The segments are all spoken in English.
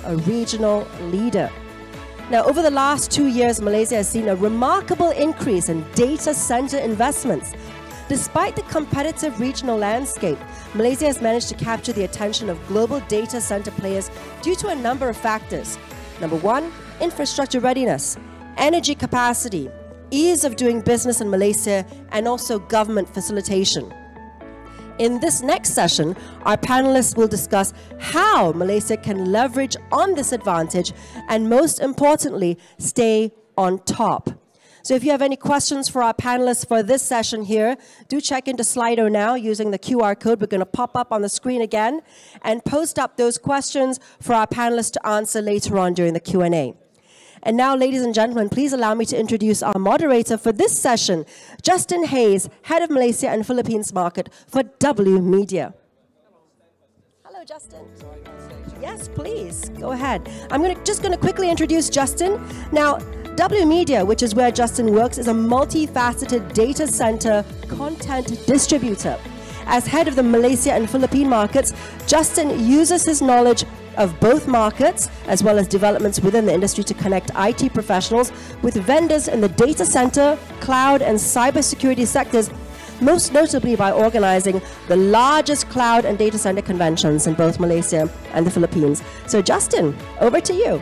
a regional leader. Now, over the last 2 years, Malaysia has seen a remarkable increase in data center investments. Despite the competitive regional landscape, Malaysia has managed to capture the attention of global data center players due to a number of factors. Number one, infrastructure readiness, energy capacity, ease of doing business in Malaysia, and also government facilitation. In this next session, our panelists will discuss how Malaysia can leverage on this advantage and, most importantly, stay on top. So if you have any questions for our panelists for this session here, do check into Slido now using the QR code. We're going to pop up on the screen again and post up those questions for our panelists to answer later on during the Q&A. And now, ladies and gentlemen, please allow me to introduce our moderator for this session, Justin Hayes, Head of Malaysia and Philippines Market for W.Media. Hello, Justin. Yes, please. Go ahead. I'm just going to quickly introduce Justin. Now, W.Media, which is where Justin works, is a multifaceted data center content distributor. As head of the Malaysia and Philippine markets, Justin uses his knowledge of both markets, as well as developments within the industry, to connect IT professionals with vendors in the data center, cloud, and cybersecurity sectors, most notably by organizing the largest cloud and data center conventions in both Malaysia and the Philippines. So Justin, over to you.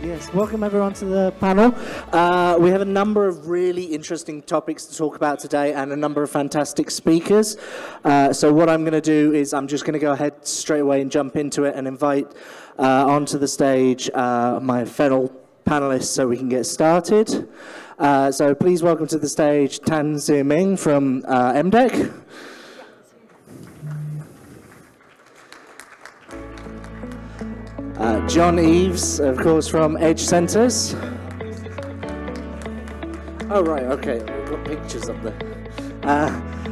Yes, welcome everyone to the panel. We have a number of really interesting topics to talk about today and a number of fantastic speakers. So what I'm going to do is I'm just going to go ahead straight away and jump into it and invite onto the stage my fellow panelists so we can get started. So please welcome to the stage Tan Meng from MDEC. John Eaves, of course, from Edge Centres. Oh, right, okay, we've got pictures up there.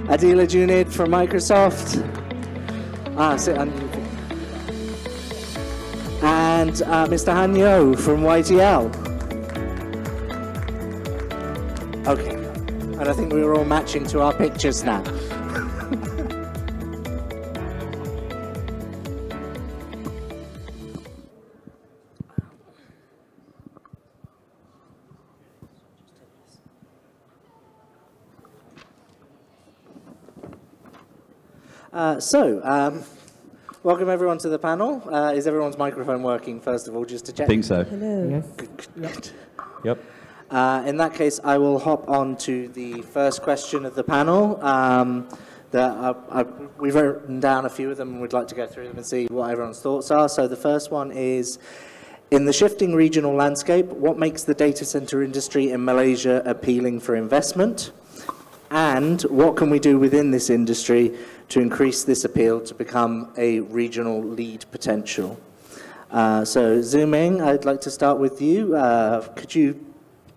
Adilah Junid from Microsoft. Sit under the picture. And Mr. Hann Yeoh from YTL. Okay, and I think we were all matching to our pictures now. Welcome everyone to the panel. Is everyone's microphone working, first of all, just to check? I think so. Hello. Yes. Good. Yep. In that case, I will hop on to the first question of the panel. We've written down a few of them and we'd like to go through them and see what everyone's thoughts are. So the first one is, in the shifting regional landscape, what makes the data center industry in Malaysia appealing for investment? And what can we do within this industry to increase this appeal to become a regional lead potential? So Meng, I'd like to start with you. Could you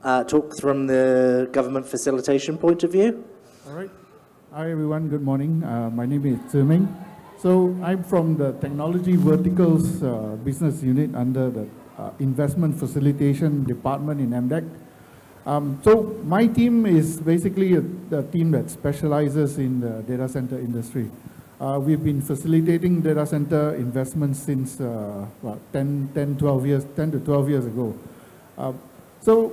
talk from the government facilitation point of view? All right. Hi everyone, good morning. My name is Meng. So I'm from the Technology Verticals Business Unit under the Investment Facilitation Department in MDEC. So my team is basically the team that specializes in the data center industry. We've been facilitating data center investments since 10 to 12 years ago. So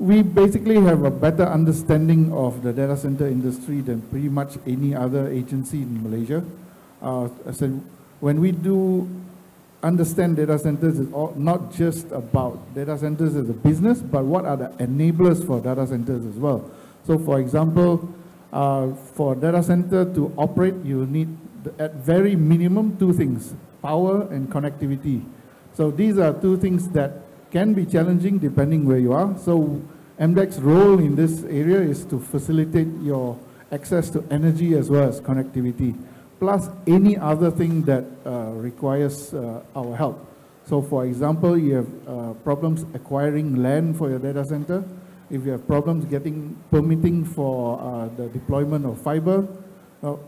we basically have a better understanding of the data center industry than pretty much any other agency in Malaysia. So when we do understand data centers, it's not just about data centers as a business, but what are the enablers for data centers as well. So for example, for data center to operate, you need at very minimum two things: power and connectivity. So these are two things that can be challenging depending where you are. So MDEC's role in this area is to facilitate your access to energy as well as connectivity, plus any other thing that requires our help. So for example, you have problems acquiring land for your data center. If you have problems getting permitting for the deployment of fiber,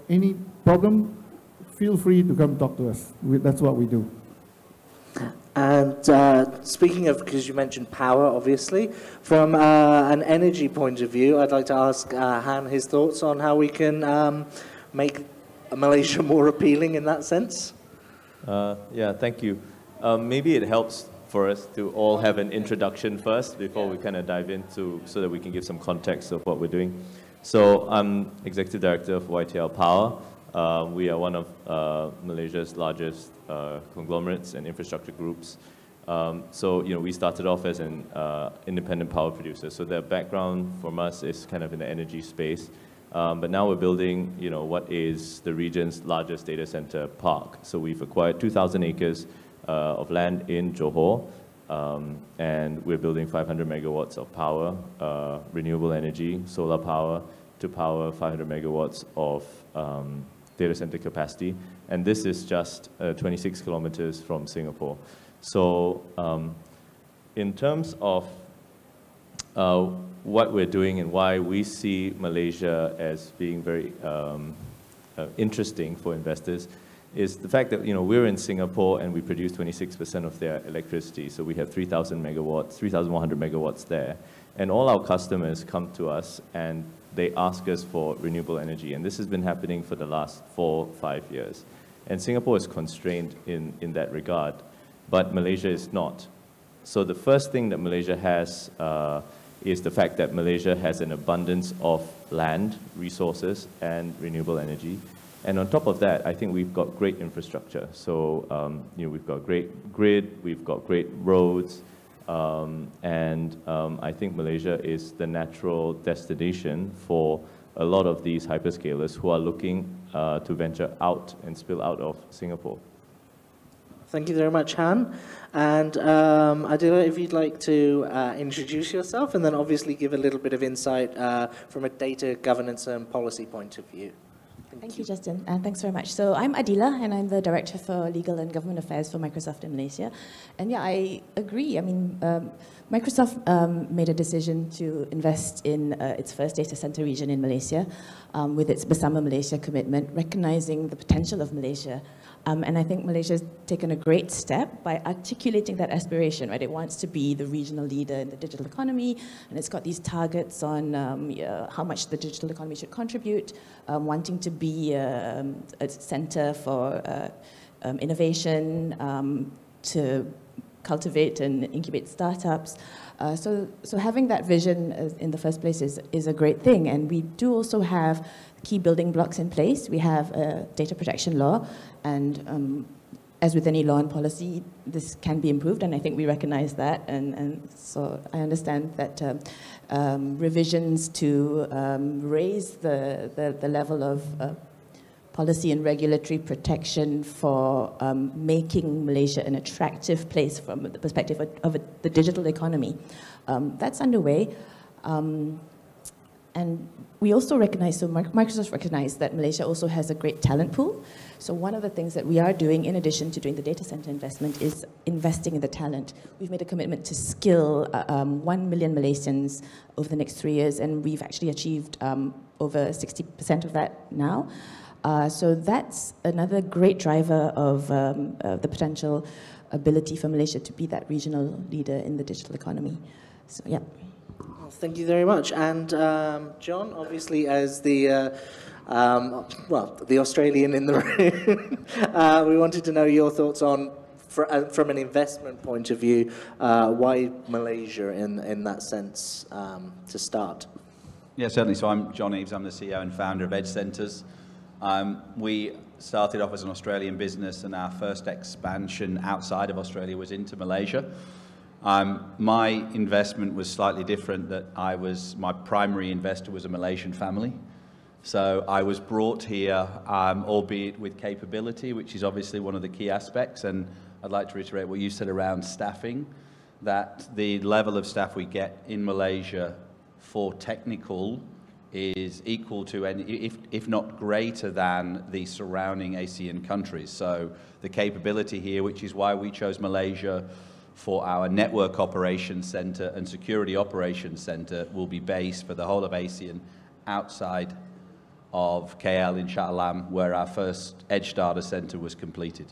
any problem, feel free to come talk to us. That's what we do. And speaking of, because you mentioned power, obviously, from an energy point of view, I'd like to ask Hann his thoughts on how we can make Malaysia more appealing in that sense. Yeah, thank you. Maybe it helps for us to all have an introduction first before we kind of dive into, so that we can give some context of what we're doing. So I'm Executive Director of YTL Power. We are one of Malaysia's largest conglomerates and infrastructure groups. So, we started off as an independent power producer. So the background from us is kind of in the energy space. But now we're building, what is the region's largest data center park. So we've acquired 2,000 acres of land in Johor, and we're building 500 megawatts of power, renewable energy, solar power, to power 500 megawatts of data center capacity. And this is just 26 kilometers from Singapore. So in terms of what we're doing and why we see Malaysia as being very interesting for investors is the fact that, we're in Singapore and we produce 26% of their electricity. So we have 3,000 megawatts, 3,100 megawatts there. And all our customers come to us and they ask us for renewable energy. And this has been happening for the last 4-5 years. And Singapore is constrained in that regard, but Malaysia is not. So the first thing that Malaysia has is the fact that Malaysia has an abundance of land, resources, and renewable energy. And on top of that, I think we've got great infrastructure. So, we've got great grid, we've got great roads, and I think Malaysia is the natural destination for a lot of these hyperscalers who are looking to venture out and spill out of Singapore. Thank you very much, Hann. And Adilah, if you'd like to introduce yourself and then obviously give a little bit of insight from a data governance and policy point of view. Thank you, Justin, and thanks very much. So I'm Adilah, and I'm the Director for Legal and Government Affairs for Microsoft in Malaysia. And yeah, I agree. I mean, Microsoft made a decision to invest in its first data center region in Malaysia with its Bersama Malaysia commitment, recognizing the potential of Malaysia. And I think Malaysia has taken a great step by articulating that aspiration, right? It wants to be the regional leader in the digital economy, and it's got these targets on how much the digital economy should contribute, wanting to be a center for innovation, to cultivate and incubate startups. So having that vision in the first place is a great thing. And we do also have key building blocks in place. We have a data protection law, and as with any law and policy, this can be improved, and I think we recognize that. And so I understand that revisions to raise the level of policy and regulatory protection for making Malaysia an attractive place from the perspective of the digital economy. That's underway. And we also recognize, so Microsoft recognized that Malaysia also has a great talent pool. So one of the things that we are doing, in addition to doing the data center investment, is investing in the talent. We've made a commitment to skill 1 million Malaysians over the next 3 years, and we've actually achieved over 60% of that now. So that's another great driver of the potential ability for Malaysia to be that regional leader in the digital economy. So, yeah. Well, thank you very much. And John, obviously, as the the Australian in the room, we wanted to know your thoughts on, from an investment point of view, why Malaysia in that sense to start? Yeah, certainly. So I'm John Eaves. I'm the CEO and founder of Edge Centres. We started off as an Australian business, and our first expansion outside of Australia was into Malaysia. My investment was slightly different, that my primary investor was a Malaysian family. So I was brought here, albeit with capability, which is obviously one of the key aspects. And I'd like to reiterate what you said around staffing, that the level of staff we get in Malaysia for technical is equal to, and if not greater than, the surrounding ASEAN countries. So the capability here, which is why we chose Malaysia for our network operations center and security operations center, will be based for the whole of ASEAN outside of KL in Shah Alam, where our first Edge data center was completed.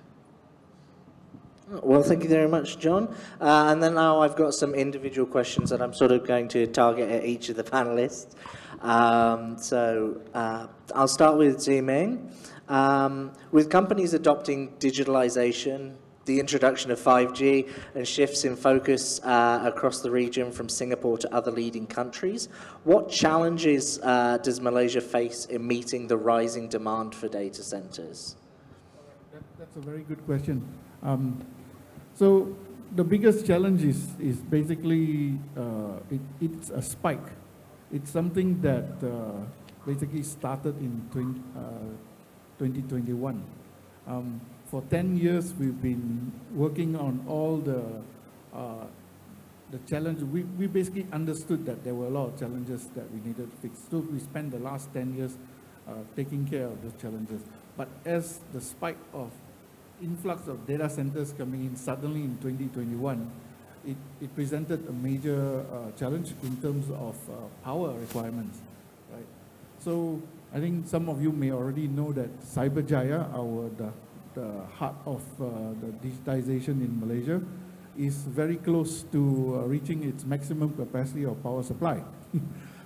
Well, thank you very much, John. And then now I've got some individual questions that I'm sort of going to target at each of the panelists. I'll start with Meng. With companies adopting digitalization, the introduction of 5G and shifts in focus across the region from Singapore to other leading countries. What challenges does Malaysia face in meeting the rising demand for data centers? That's a very good question. So the biggest challenge is basically it's a spike. It's something that basically started in 2021. For 10 years, we've been working on all the challenges. We basically understood that there were a lot of challenges that we needed to fix. So we spent the last 10 years taking care of those challenges. But as the spike of influx of data centers coming in suddenly in 2021, it presented a major challenge in terms of power requirements, right? So I think some of you may already know that Cyberjaya, the heart of the digitization in Malaysia, is very close to reaching its maximum capacity of power supply.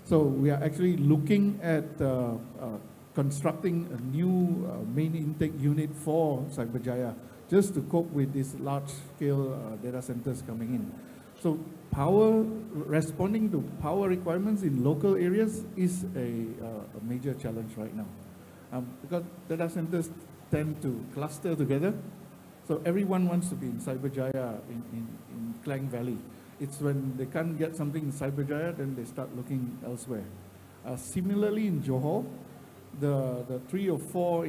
So we are actually looking at constructing a new main intake unit for Cyberjaya just to cope with these large-scale data centers coming in. So responding to power requirements in local areas is a major challenge right now. Because data centers tend to cluster together. So everyone wants to be in Cyberjaya in Klang Valley. It's when they can't get something in Cyberjaya, then they start looking elsewhere. Similarly, in Johor, the 3 or 4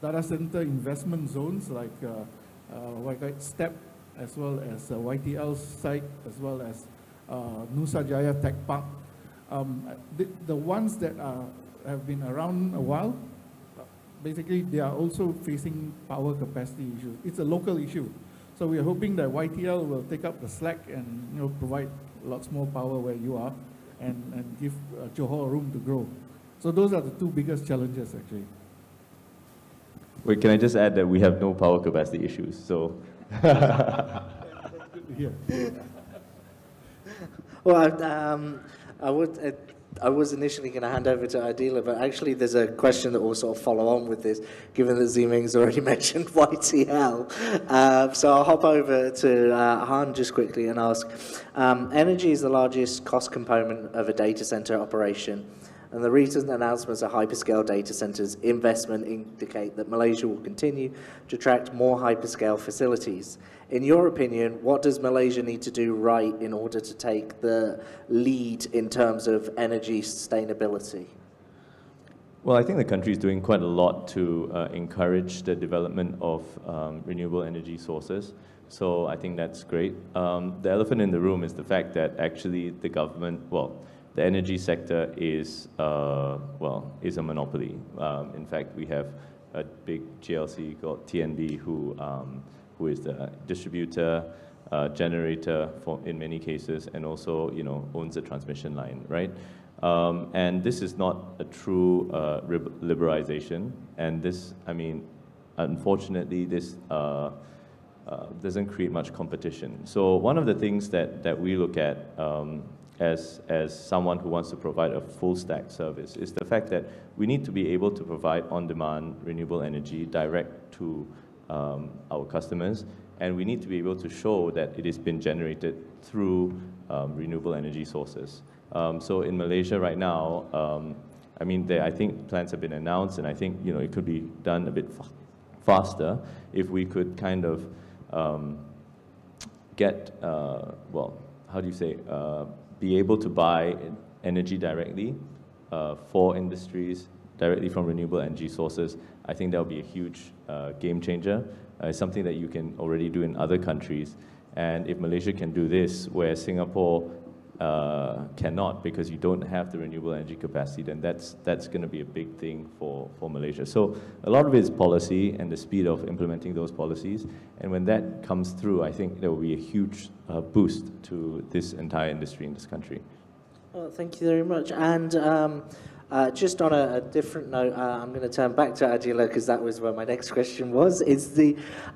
data center investment zones like Waikait Step, as well as YTL's site, as well as Nusa Jaya Tech Park. The ones that have been around a while, basically they are also facing power capacity issues. It's a local issue. So we are hoping that YTL will take up the slack and provide lots more power where you are and give Johor room to grow. So those are the 2 biggest challenges actually. Wait, can I just add that we have no power capacity issues, so. Yeah. Well, I was initially going to hand over to Adilah, but actually there's a question that will sort of follow on with this, given that Meng's already mentioned YTL. So I'll hop over to Hann just quickly and ask, energy is the largest cost component of a data center operation. And the recent announcements of hyperscale data centers investment indicate that Malaysia will continue to attract more hyperscale facilities. In your opinion, what does Malaysia need to do right in order to take the lead in terms of energy sustainability? Well, I think the country is doing quite a lot to encourage the development of renewable energy sources. So I think that's great. The elephant in the room is the fact that actually the government, the energy sector is, is a monopoly. In fact, we have a big GLC called TNB who is the distributor, generator in many cases, and also owns the transmission line, right? And this is not a true liberalization. And this, unfortunately, this doesn't create much competition. So one of the things that we look at as someone who wants to provide a full stack service is the fact that we need to be able to provide on-demand renewable energy direct to our customers, and we need to be able to show that it has been generated through renewable energy sources. So in Malaysia right now, I think plans have been announced, and I think it could be done a bit faster if we could kind of get be able to buy energy directly for industries directly from renewable energy sources. I think that would be a huge game changer. It's something that you can already do in other countries. And if Malaysia can do this, where Singapore cannot because you don't have the renewable energy capacity, then that's going to be a big thing for Malaysia. So a lot of it is policy and the speed of implementing those policies. And when that comes through, I think there will be a huge boost to this entire industry in this country. Well, thank you very much. And just on a different note, I'm going to turn back to Adilah because that was where my next question was.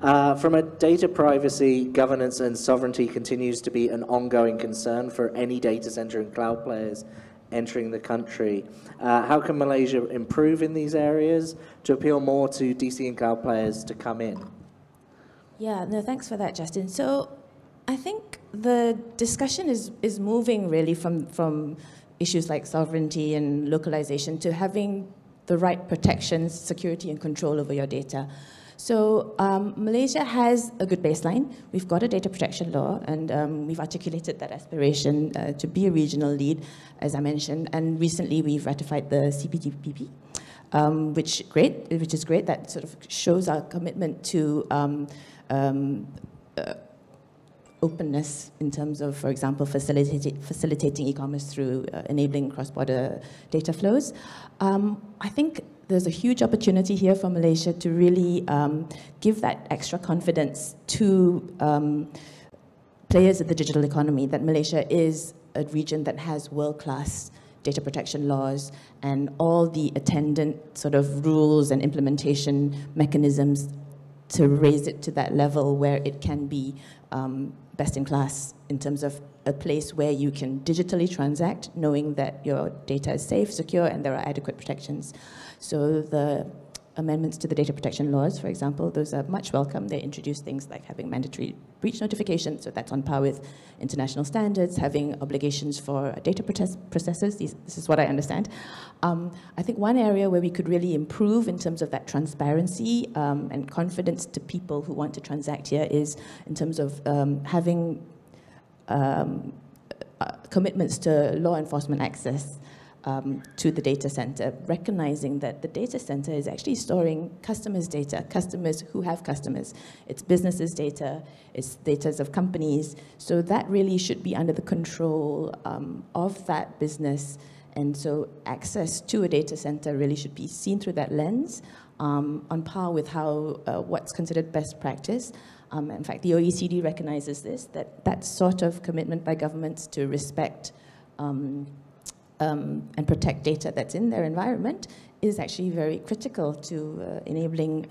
From a data privacy, governance and sovereignty continues to be an ongoing concern for any data center and cloud players entering the country. How can Malaysia improve in these areas to appeal more to DC and cloud players to come in? Yeah, no, thanks for that, Justin. So I think the discussion is moving really from issues like sovereignty and localization to having the right protections, security, and control over your data. So Malaysia has a good baseline. We've got a data protection law, and we've articulated that aspiration to be a regional lead, as I mentioned. And recently, we've ratified the CPTPP, which is great. That sort of shows our commitment to openness in terms of, for example, facilitating e-commerce through enabling cross-border data flows. I think there's a huge opportunity here for Malaysia to really give that extra confidence to players of the digital economy, that Malaysia is a region that has world-class data protection laws and all the attendant sort of rules and implementation mechanisms to raise it to that level where it can be best in class in terms of a place where you can digitally transact, knowing that your data is safe, secure, and there are adequate protections. So the amendments to the data protection laws, for example, those are much welcome. They introduce things like having mandatory breach notification, so that's on par with international standards, having obligations for data processors. This is what I understand. I think one area where we could really improve in terms of that transparency and confidence to people who want to transact here is in terms of having commitments to law enforcement access to the data center, recognizing that the data center is actually storing customers' data, customers who have customers. It's businesses' data, it's data of companies. So that really should be under the control of that business. And so access to a data center really should be seen through that lens, on par with how what's considered best practice. In fact, the OECD recognizes this, that sort of commitment by governments to respect and protect data that's in their environment is actually very critical to enabling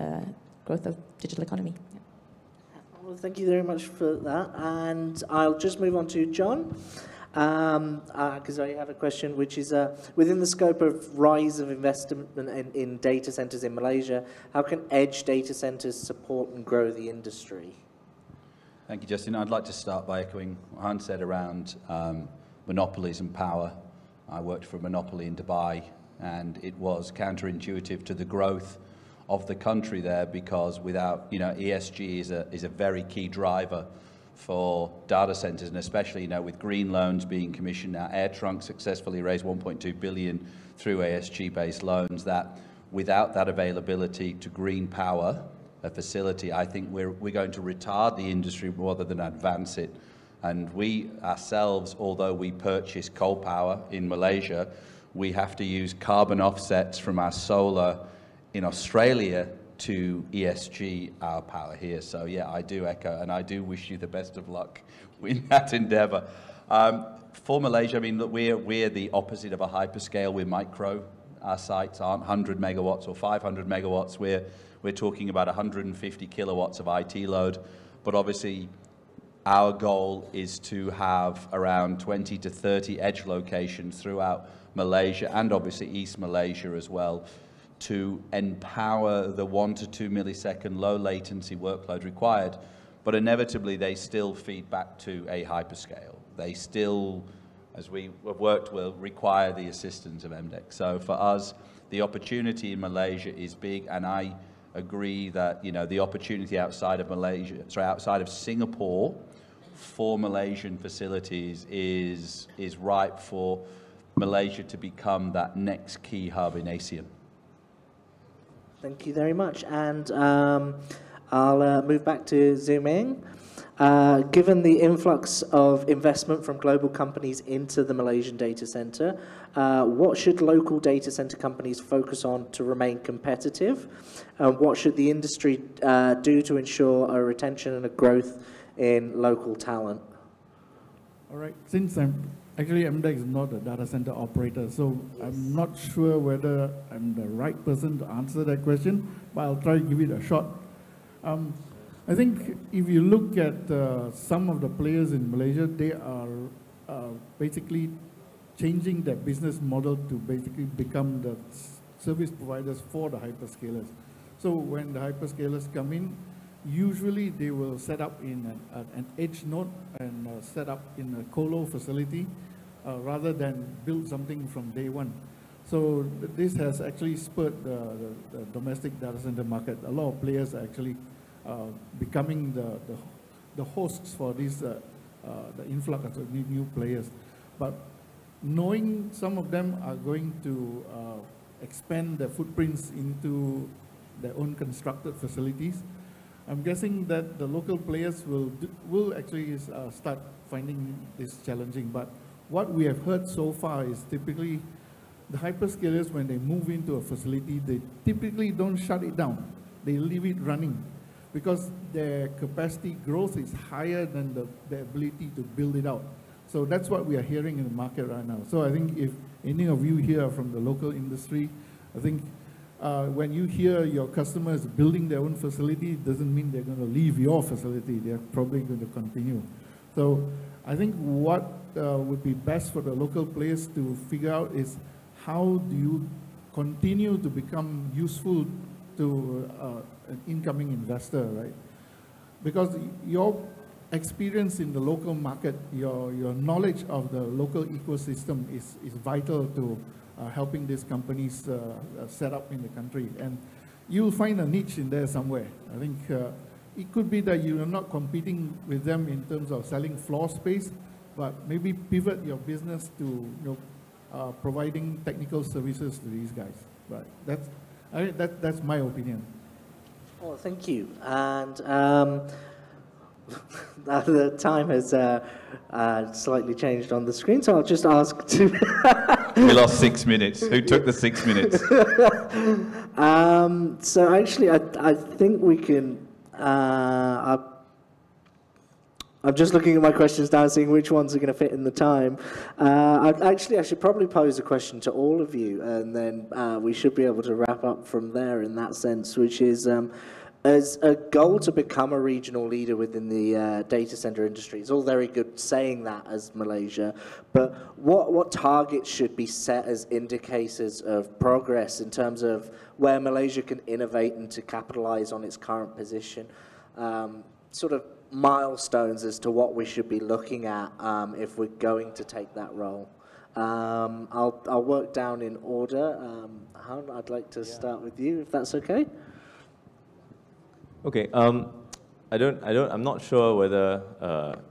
growth of digital economy. Yeah. Well, thank you very much for that. And I'll just move on to John, because I have a question, which is, within the scope of rise of investment in data centers in Malaysia, how can edge data centers support and grow the industry? Thank you, Justin. I'd like to start by echoing what Hann said around monopolies and power. I worked for a monopoly in Dubai, and it was counterintuitive to the growth of the country there, because without, ESG is a very key driver for data centers, and especially, with green loans being commissioned now. AirTrunk successfully raised 1.2 billion through ASG-based loans. That without that availability to green power, a facility, I think we're going to retard the industry rather than advance it. And we ourselves, although we purchase coal power in Malaysia, we have to use carbon offsets from our solar in Australia to ESG our power here. So yeah, I do echo, and I do wish you the best of luck in that endeavor. For Malaysia, I mean, look, we're the opposite of a hyperscale. We're micro. Our sites aren't 100 megawatts or 500 megawatts. We're talking about 150 kilowatts of IT load. But obviously, our goal is to have around 20 to 30 edge locations throughout Malaysia, and obviously East Malaysia as well, to empower the 1 to 2 millisecond low latency workload required. But inevitably, they still feed back to a hyperscale. They still, as we have worked, will require the assistance of MDEC. So for us, the opportunity in Malaysia is big, and I agree that the opportunity outside of outside of Singapore for Malaysian facilities is ripe for Malaysia to become that next key hub in ASEAN. Thank you very much. And I'll move back to Meng. Given the influx of investment from global companies into the Malaysian data center, what should local data center companies focus on to remain competitive? What should the industry do to ensure a retention and a growth in local talent? All right, since MDEC is not a data center operator, so I'm not sure whether I'm the right person to answer that question, but I'll try to give it a shot. I think if you look at some of the players in Malaysia, they are basically changing their business model to basically become the service providers for the hyperscalers. So when the hyperscalers come in, usually they will set up in an edge node and set up in a colo facility rather than build something from day one. So this has actually spurred the domestic data center market. A lot of players are actually becoming the hosts for this, the influx of new players. But knowing some of them are going to expand their footprints into their own constructed facilities, I'm guessing that the local players will actually start finding this challenging. But what we have heard so far is typically the hyperscalers, when they move into a facility, they typically don't shut it down. They leave it running because their capacity growth is higher than the ability to build it out. So that's what we are hearing in the market right now. So I think if any of you here are from the local industry, I think when you hear your customers building their own facility, it doesn't mean they're going to leave your facility. They're probably going to continue. So I think what would be best for the local players to figure out is how do you continue to become useful to an incoming investor, right? Because your experience in the local market, your knowledge of the local ecosystem is vital to helping these companies set up in the country. And you'll find a niche in there somewhere. I think it could be that you are not competing with them in terms of selling floor space, but maybe pivot your business to providing technical services to these guys. But that's my opinion. Well, thank you. And the time has slightly changed on the screen, so I'll just ask to... We lost 6 minutes. Who took the 6 minutes? So actually, I think we can... I'm just looking at my questions now, seeing which ones are going to fit in the time. I should probably pose a question to all of you, and then we should be able to wrap up from there in that sense, which is, as a goal to become a regional leader within the data center industry, it's all very good saying that as Malaysia, but what targets should be set as indicators of progress in terms of where Malaysia can innovate and to capitalize on its current position? Sort of milestones as to what we should be looking at if we're going to take that role. I'll work down in order. Hann, I'd like to start with you, if that's okay. Okay. I'm not sure whether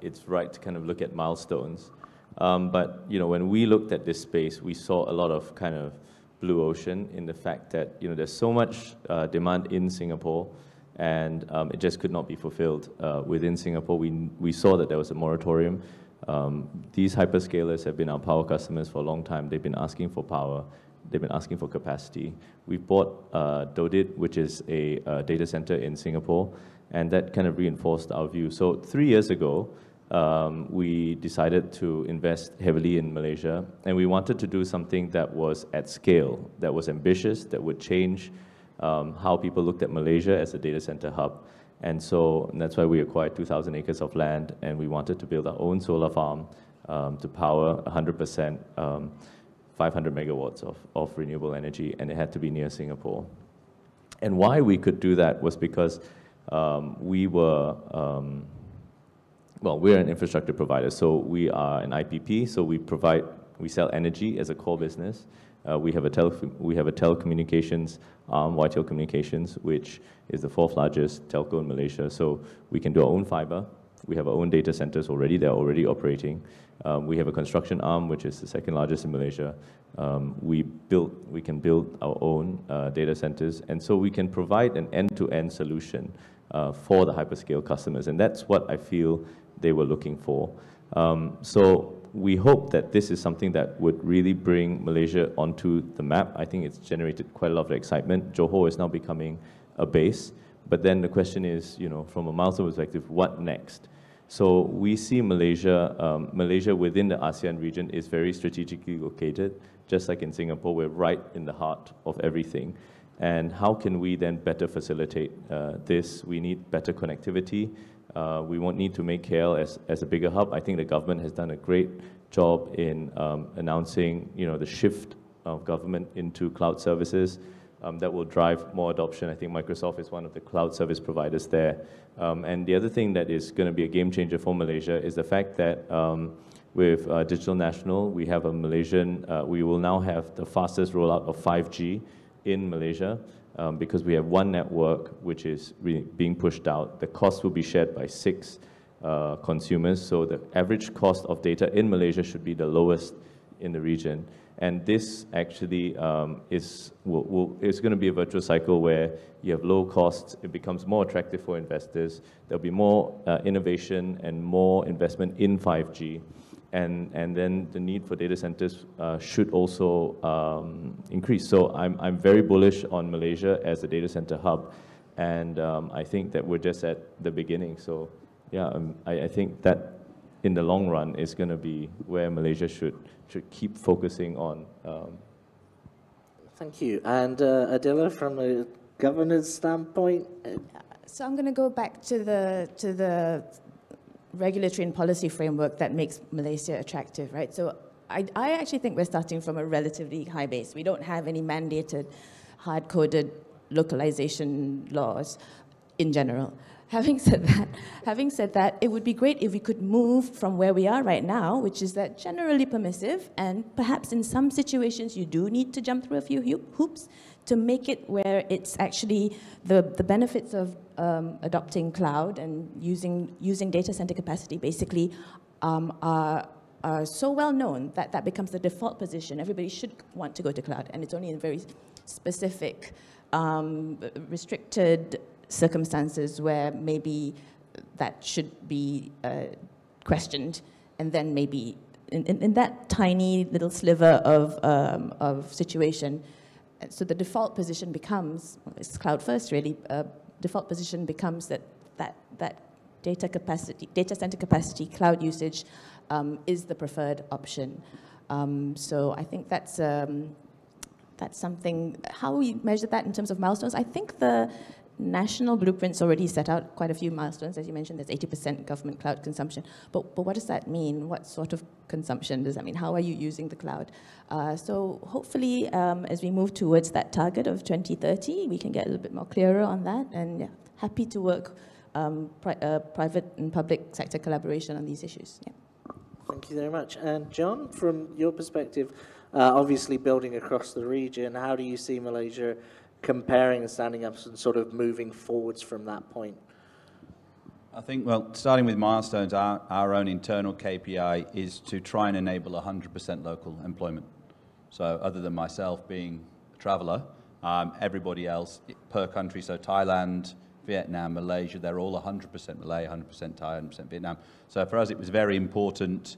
it's right to kind of look at milestones, but when we looked at this space, we saw a lot of kind of blue ocean in the fact that there's so much demand in Singapore. And it just could not be fulfilled within Singapore. We saw that there was a moratorium. These hyperscalers have been our power customers for a long time. They've been asking for power. They've been asking for capacity. We bought Junid, which is a data center in Singapore, and that kind of reinforced our view. So 3 years ago, we decided to invest heavily in Malaysia, and we wanted to do something that was at scale, that was ambitious, that would change how people looked at Malaysia as a data center hub. And that's why we acquired 2,000 acres of land, and we wanted to build our own solar farm to power 100%, 500 megawatts of renewable energy, and it had to be near Singapore. And why we could do that was because we're an infrastructure provider, so we are an IPP, so we sell energy as a core business. We have a telecommunications arm, YTL Communications, which is the 4th largest telco in Malaysia. So we can do our own fiber. We have our own data centers already. They're already operating. We have a construction arm, which is the 2nd largest in Malaysia. We can build our own data centers. And so we can provide an end-to-end solution for the hyperscale customers. And that's what I feel they were looking for. So we hope that this is something that would really bring Malaysia onto the map. I think it's generated quite a lot of excitement. Johor is now becoming a base. But then the question is, from a milestone perspective, what next? So we see Malaysia within the ASEAN region is very strategically located. Just like in Singapore, we're right in the heart of everything. And how can we then better facilitate this? We need better connectivity. We won't need to make KL as a bigger hub. I think the government has done a great job in announcing, the shift of government into cloud services. that will drive more adoption. I think Microsoft is one of the cloud service providers there. And the other thing that is going to be a game changer for Malaysia is the fact that with Digital National, we have a Malaysian, we will now have the fastest rollout of 5G in Malaysia because we have one network which is being pushed out. The cost will be shared by 6 consumers, so the average cost of data in Malaysia should be the lowest in the region. And this actually is going to be a virtuous cycle where you have low costs, it becomes more attractive for investors, there'll be more innovation and more investment in 5G, and then the need for data centers should also increase. So I'm very bullish on Malaysia as a data center hub, and I think that we're just at the beginning. So yeah, I think that in the long run is going to be where Malaysia should keep focusing on. Thank you. And Adilah, from a governance standpoint? So I'm going to go back to the regulatory and policy framework that makes Malaysia attractive, right? So I actually think we're starting from a relatively high base. We don't have any mandated, hard-coded localization laws in general. Having said that, it would be great if we could move from where we are right now, which is that generally permissive, and perhaps in some situations you do need to jump through a few hoops to make it where it's actually the benefits of adopting cloud and using data center capacity basically are so well known that that becomes the default position. Everybody should want to go to cloud, and it's only in very specific, restricted circumstances where maybe that should be questioned, and then maybe in that tiny little sliver of situation, so the default position becomes, well, it's cloud first really, default position becomes that data center capacity, cloud usage is the preferred option. So I think that's something. How we measure that in terms of milestones, I think the national blueprints already set out quite a few milestones. As you mentioned, there's 80% government cloud consumption. But what does that mean? What sort of consumption does that mean? How are you using the cloud? So hopefully, as we move towards that target of 2030, we can get a little bit more clearer on that. And yeah, happy to work private and public sector collaboration on these issues. Yeah. Thank you very much. And John, from your perspective, obviously building across the region, how do you see Malaysia comparing and standing up and sort of moving forwards from that point? I think, well, starting with milestones, our own internal KPI is to try and enable 100% local employment. So other than myself being a traveller, everybody else per country, so Thailand, Vietnam, Malaysia, they're all 100% Malay, 100% Thai, 100% Vietnam. So for us, it was very important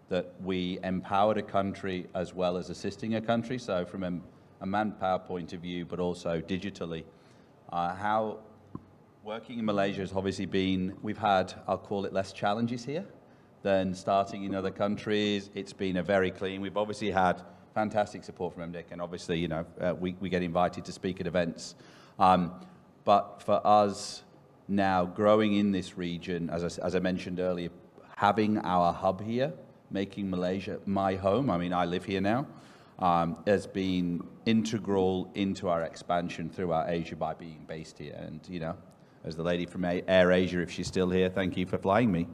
that we empowered a country as well as assisting a country. So from a manpower point of view, but also digitally. How working in Malaysia has obviously been, we've had, I'll call it, less challenges here than starting in other countries. It's been a very clean, we've obviously had fantastic support from MDEC, and obviously, you know, we get invited to speak at events. But for us now, growing in this region, as I mentioned earlier, having our hub here, making Malaysia my home, I mean, I live here now, has been integral into our expansion throughout Asia by being based here. And, you know, as the lady from Air Asia, if she's still here, thank you for flying me.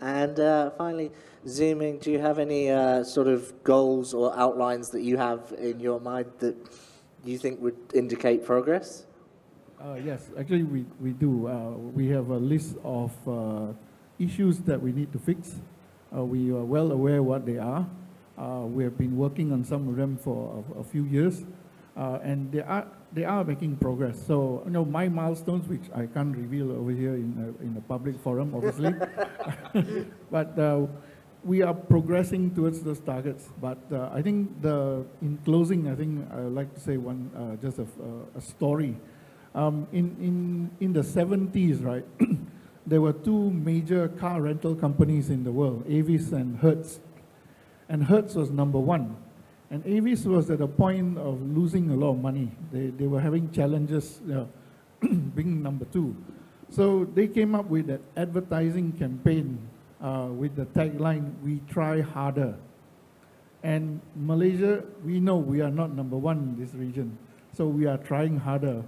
And finally, Meng, do you have any sort of goals or outlines that you have in your mind that you think would indicate progress? Yes, actually we do. We have a list of issues that we need to fix. We are well aware what they are. We have been working on some of them for a few years, and they are making progress. So, you know, my milestones, which I can't reveal over here in a public forum, obviously, but we are progressing towards those targets. But I think in closing, I think I would like to say one just a story. In the 70s, right? There were two major car rental companies in the world, Eaves and Hertz. And Hertz was number one. And Eaves was at a point of losing a lot of money. They were having challenges being number two. So they came up with an advertising campaign with the tagline, "We try harder." And Malaysia, we know we are not number one in this region, so we are trying harder.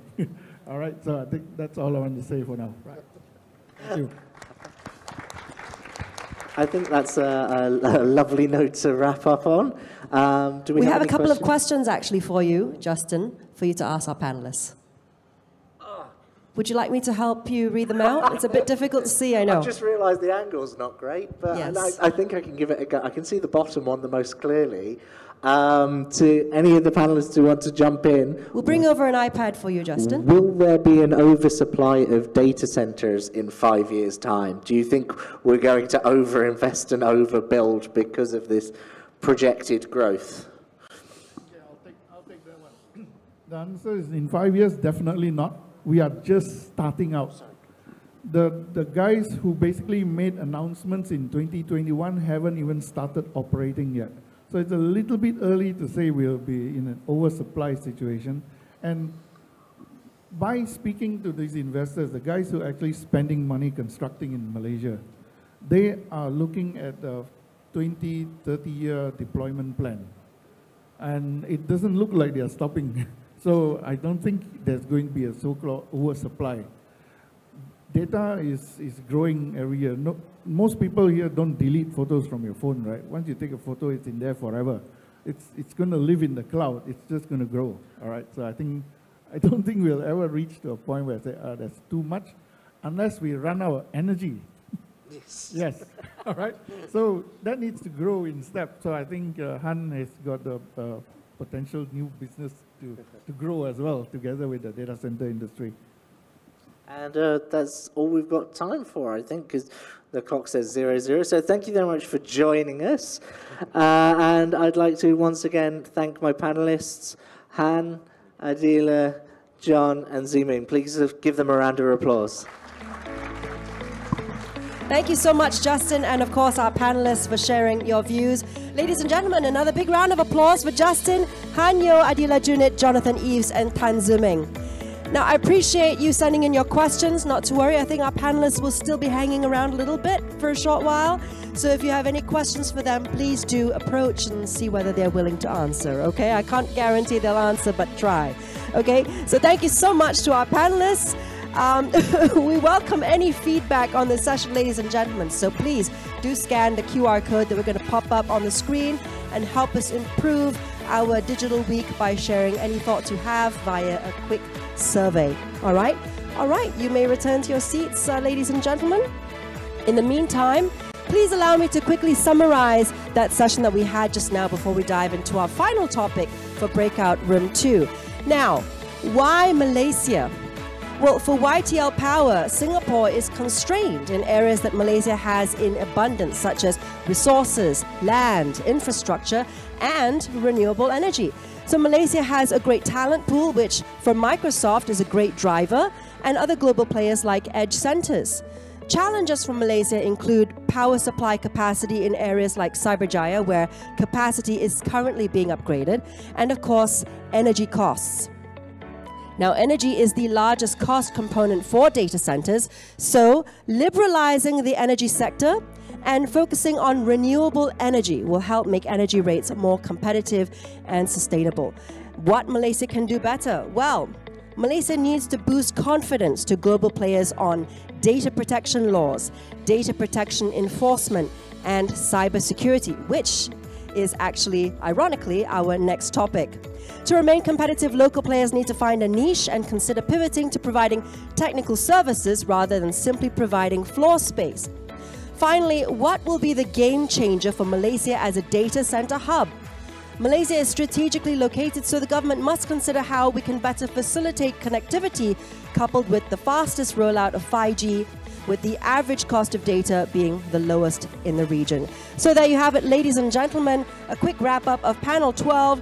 All right, so I think that's all I want to say for now. Right. Thank you. I think that's a lovely note to wrap up on. Do we have a couple of questions actually for you, Justin, for you to ask our panelists. Would you like me to help you read them out? It's a bit difficult to see, I know. I just realised the angle's not great, but yes. I think I can give it a go. I can see the bottom one the most clearly. To any of the panelists who want to jump in. We'll bring over an iPad for you, Justin. Will there be an oversupply of data centres in 5 years' time? Do you think we're going to overinvest and overbuild because of this projected growth? Yeah, I'll take that one. The answer is in 5 years, definitely not. We are just starting out. The guys who basically made announcements in 2021 haven't even started operating yet. So it's a little bit early to say we'll be in an oversupply situation. And by speaking to these investors, the guys who are actually spending money constructing in Malaysia, they are looking at a 20, 30-year deployment plan. And it doesn't look like they are stopping. So I don't think there's going to be a so-called oversupply. Data is growing every year. No, most people here don't delete photos from your phone, right? Once you take a photo, it's in there forever. It's going to live in the cloud. It's just going to grow, all right? So I don't think we'll ever reach to a point where say, that's too much, unless we run out of energy. Yes. Yes, all right? So that needs to grow in step. So I think Hann has got the potential new business to grow as well, together with the data center industry. And that's all we've got time for, I think, because the clock says 00. So thank you very much for joining us. And I'd like to once again thank my panelists, Hann, Adilah, John, and Ziming. Please give them a round of applause. Thank you so much, Justin, and of course our panelists for sharing your views. Ladies and gentlemen, another big round of applause for Justin, Hann, Yeoh, Adilah, Junid, Jonathan, Eaves, and Tan Ziming. Now, I appreciate you sending in your questions. Not to worry, I think our panelists will still be hanging around a little bit for a short while. So if you have any questions for them, please do approach and see whether they're willing to answer, okay? I can't guarantee they'll answer, but try, okay? So thank you so much to our panelists. We welcome any feedback on this session, ladies and gentlemen. So please do scan the QR code that we're going to pop up on the screen and help us improve our digital week by sharing any thoughts you have via a quick survey. All right? All right, you may return to your seats, ladies and gentlemen. In the meantime, please allow me to quickly summarize that session that we had just now before we dive into our final topic for Breakout Room 2. Now, why Malaysia? Well, for YTL Power, Singapore is constrained in areas that Malaysia has in abundance, such as resources, land, infrastructure, and renewable energy. So Malaysia has a great talent pool, which for Microsoft is a great driver, and other global players like edge centers. Challenges for Malaysia include power supply capacity in areas like Cyberjaya, where capacity is currently being upgraded, and of course, energy costs. Now, energy is the largest cost component for data centers, so liberalizing the energy sector and focusing on renewable energy will help make energy rates more competitive and sustainable. What Malaysia can do better? Well, Malaysia needs to boost confidence to global players on data protection laws, data protection enforcement, and cybersecurity, which is actually, ironically, our next topic. To remain competitive, local players need to find a niche and consider pivoting to providing technical services rather than simply providing floor space. Finally, what will be the game changer for Malaysia as a data center hub? Malaysia is strategically located, so the government must consider how we can better facilitate connectivity coupled with the fastest rollout of 5G, with the average cost of data being the lowest in the region. So there you have it, ladies and gentlemen, a quick wrap-up of Panel 12,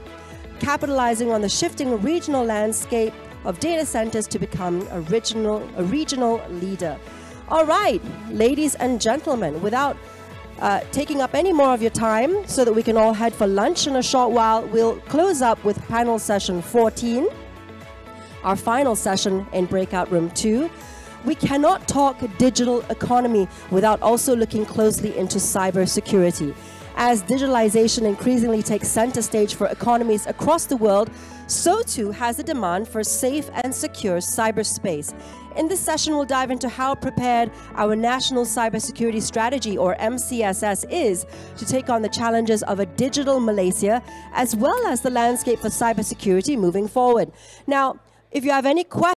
capitalizing on the shifting regional landscape of data centers to become a regional leader. All right, ladies and gentlemen, without taking up any more of your time so that we can all head for lunch in a short while, we'll close up with panel session 14, our final session in Breakout Room 2. We cannot talk digital economy without also looking closely into cybersecurity. As digitalization increasingly takes center stage for economies across the world, so too has the demand for safe and secure cyberspace. In this session, we'll dive into how prepared our National Cybersecurity Strategy, or MCSS, is to take on the challenges of a digital Malaysia, as well as the landscape for cybersecurity moving forward. Now, if you have any questions,